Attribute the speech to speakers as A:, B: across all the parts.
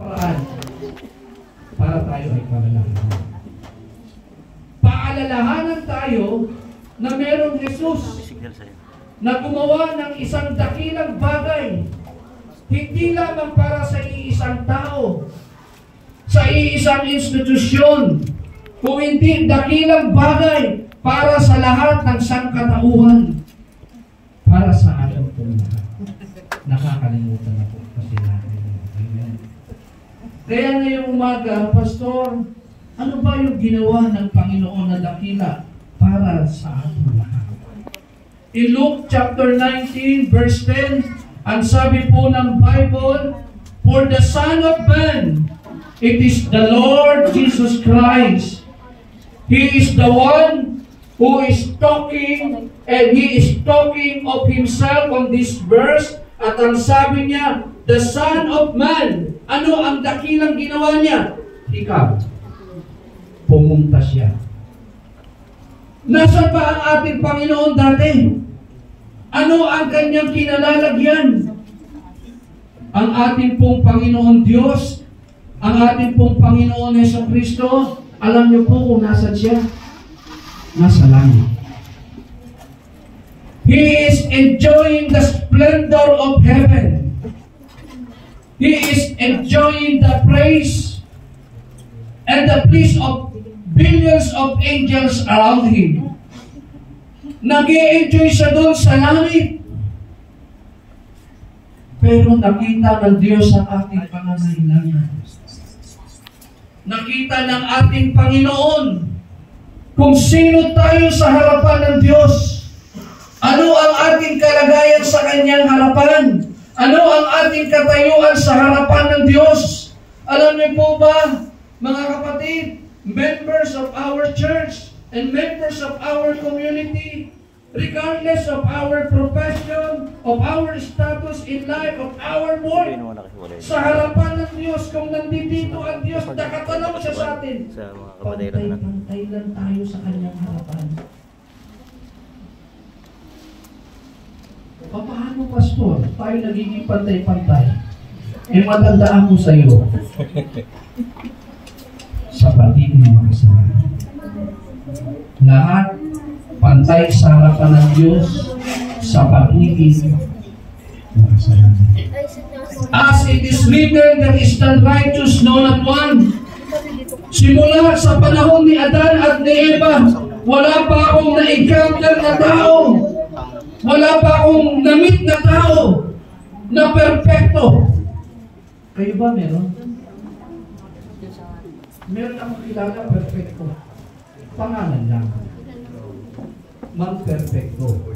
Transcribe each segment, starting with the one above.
A: paraan para tayo ay palalahanan. Paalalahanan tayo na merong Jesus na gumawa ng isang dakilang bagay, hindi lamang para sa iisang tao, sa iisang institusyon, kung hindi dakilang bagay para sa lahat ng sangkatauhan, para sa ating pong lahat. Nakakalimutan na po kasi natin. Amen. Kaya ngayong umaga, Pastor, ano ba yung ginawa ng Panginoon na dakila para sa ating lahat? In Luke chapter 19, verse 10, ang sabi po ng Bible, "For the Son of Man, it is the Lord Jesus Christ. He is the one who is talking, and He is talking of Himself on this verse." At ang sabi niya, the Son of Man. Ano ang dakilang ginawa niya? Ikaw. Pumunta siya. Nasaan ba ang ating Panginoon dati? Ano ang kanyang kinalalagyan? Ang ating pong Panginoon Diyos, ang ating pong Panginoon Jesucristo, alam niyo po kung nasaan siya? Nasa langit. He is enjoying the splendor of heaven. He is enjoying the praise and the bliss of billions of angels around Him. Nag-i-enjoy siya doon sa langit. Pero nakita ng Diyos ang ating pangangailangan. Nakita ng ating Panginoon kung sino tayo sa harapan ng Diyos. Ano ang ating kalagayan sa Kanyang harapan? Ano ang ating katayuan sa harapan ng Diyos? Alam niyo po ba, mga kapatid, members of our church and members of our community, regardless of our profession, of our status in life, of our work, sa harapan ng Diyos, kung nandito ang Diyos, nakatanong siya sa atin, pantay-pantay lang tayo sa Kanyang harapan. Paano, Pastor? Tayo nagiging pantay-pantay. Eh, matandaan ko sa iyo. Sa pagiging makasalanan. Lahat pantay sa harapan ng Diyos sa pagiging makasalanan. As it is written, there is none righteous, no not one. Simula sa panahon ni Adan at ni Eva, wala pa akong na-encounter na tao. Wala pa akong na-meet na tao na perfecto. Kayo ba meron? Meron akong kilala perfecto. Pangalan lang. Mag-perfecto.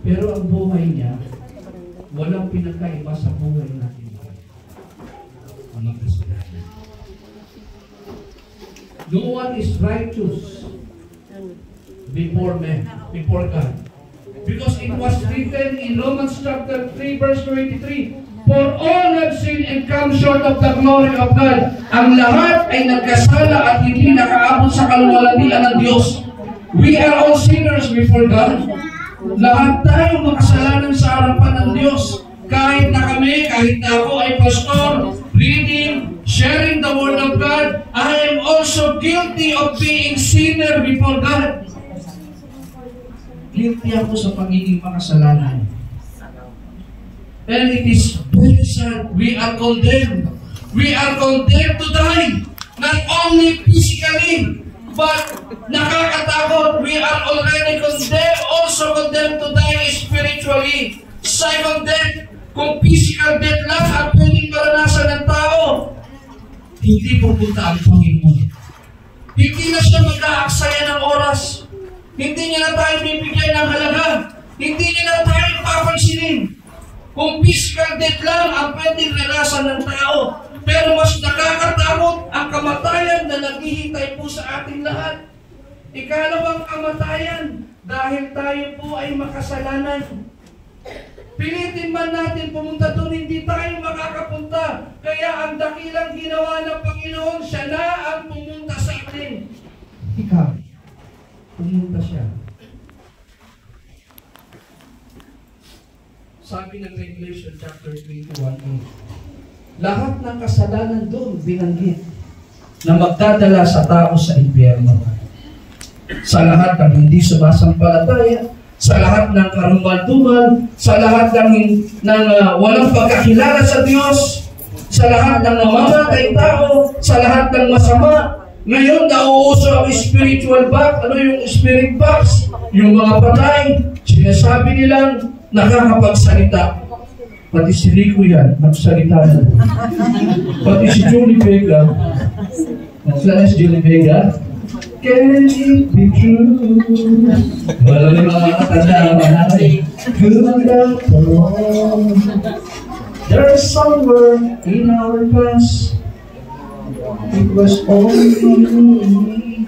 A: Pero ang buhay niya, walang pinagkaiba sa buhay natin. Ang magkasalanan. No one is righteous before men, before God. Because it was written in Romans chapter 3 verse 23, "For all have sinned and come short of the glory of God." Ang lahat ay nagkasala at hindi nakaabot sa kaluwalhatian ng Diyos. We are all sinners before God. Lahat tayo makasalanan sa harapan ng Diyos. Kahit na kami, kahit na ako ay pastor, reading, sharing the Word of God, I am also guilty of being sinner before God. Guilty ako sa pagiging makasalanan. And it is very sad. We are condemned. We are condemned to die. Not only physically, but nakakatakot. We are already condemned, also condemned to die spiritually. Second death, kung physical death lang ang pwedeng maranasan ng tao, hindi pupunta ang Panginoon. Hindi na siya mag-aaksaya ng oras. Hindi niya na tayo bibigyan ng halaga. Hindi niya na tayo papansinin. Kung physical death lang ang pwedeng naranasan ng tao, pero mas nakakatakot ang kamatayan na naghihintay po sa ating lahat. Ikalawang kamatayan, dahil tayo po ay makasalanan. Pilitin man natin pumunta doon, hindi tayo makakapunta. Kaya ang dakilang ginawa ng Panginoon, siya na ang pumunta sa atin. Ikaw, pumunta siya. Sabi ng Revelation chapter 21, lahat ng kasalanan doon binanggit na magdadala sa tao sa impyerno. Sa lahat ng hindi sumasampalataya, sa lahat ng karumal-dumal, sa lahat ng walang pagkakilala sa Diyos, sa lahat ng mamamatay tao, sa lahat ng masama. Ngayon, nauuso ang spiritual box. Ano yung spirit box? Yung mga patay, sinasabi nilang nakakapagsalita. Pati si Rico yan, nagsalita na. Pati si Julie Vega. Saan si Julie Vega? Can it be true? Walang mga katanda ay good after all. There's somewhere in our past. It was only me.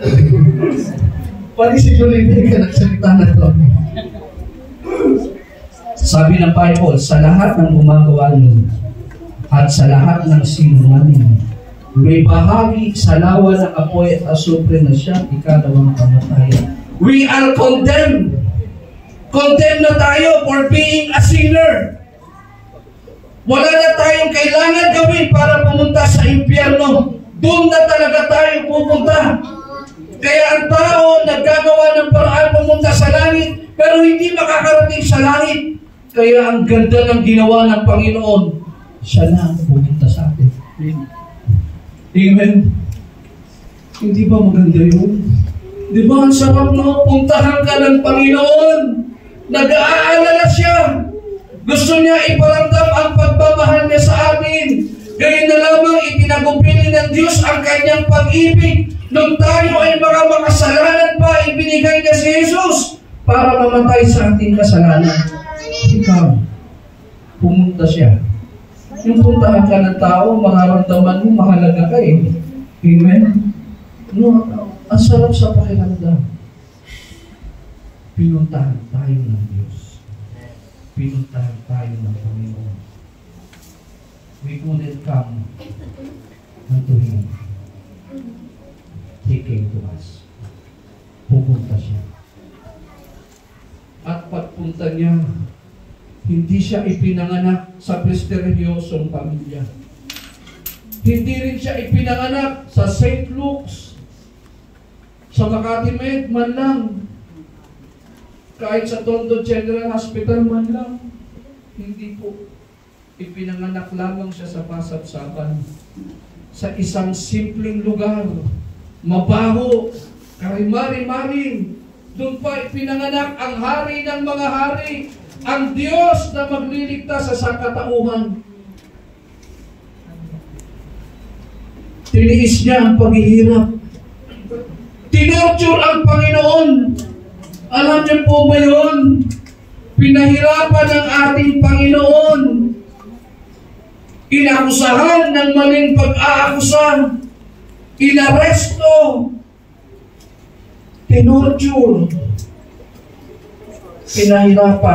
A: Pati si Julie Vega nagsalita na ito. Sabi ng Bible, sa lahat ng gumagawa niyo at sa lahat ng sinungaling, may bahagi sa lawa ng apoy at asupre na siya ikalawang kamatayan. We are condemned. Condemned na tayo for being a sinner. Wala na tayong kailangan gawin para pumunta sa impyerno. Doon na talaga tayo pupunta. Kaya ang tao naggagawa ng paraan pumunta sa langit, pero hindi makakarating sa langit. Kaya ang ganda ng ginawa ng Panginoon, siya na ang pumunta sa atin. Amen. Hindi ba maganda yun? Di ba ang sarap, no? Puntahan ka ng Panginoon. Nag-aalala siya. Gusto niya iparamdam ang pagmamahal niya sa atin. Gayun na lamang ipinagupili ng Diyos ang kanyang pag-ibig. Nung tayo ay mga makasalanan pa, ibinigay niya si Jesus para mamatay sa ating kasalanan. Ikaw, pumunta siya. Yung puntahan ka ng tao, makaramdaman mo, mahalaga ka eh. Amen? No, ang sarap sa pakiramdam. Pinuntahan tayo ng Diyos. Pinuntahan tayo ng Panginoon. We couldn't come unto Him. He came to us. Pupunta siya. At pagpunta niya, hindi siya ipinanganak sa presteryosong pamilya. Hindi rin siya ipinanganak sa St. Luke's, sa Makati Med man lang, kahit sa Tondo General Hospital man lang. Hindi po. Ipinanganak lamang siya sa pasapsapan, sa isang simpleng lugar, mabaho, karimari-maring. Doon pa ipinanganak ang hari ng mga hari, ang Diyos na magliligtas sa sangkatauhan. Tiniis niya ang paghihirap. Tinorture ang Panginoon. Alam niyo po ba yun? Pinahirapan ng ating Panginoon. Inakusahan ng maling pag-aakusa. Inaresto. Tinorture. Pinahirapan.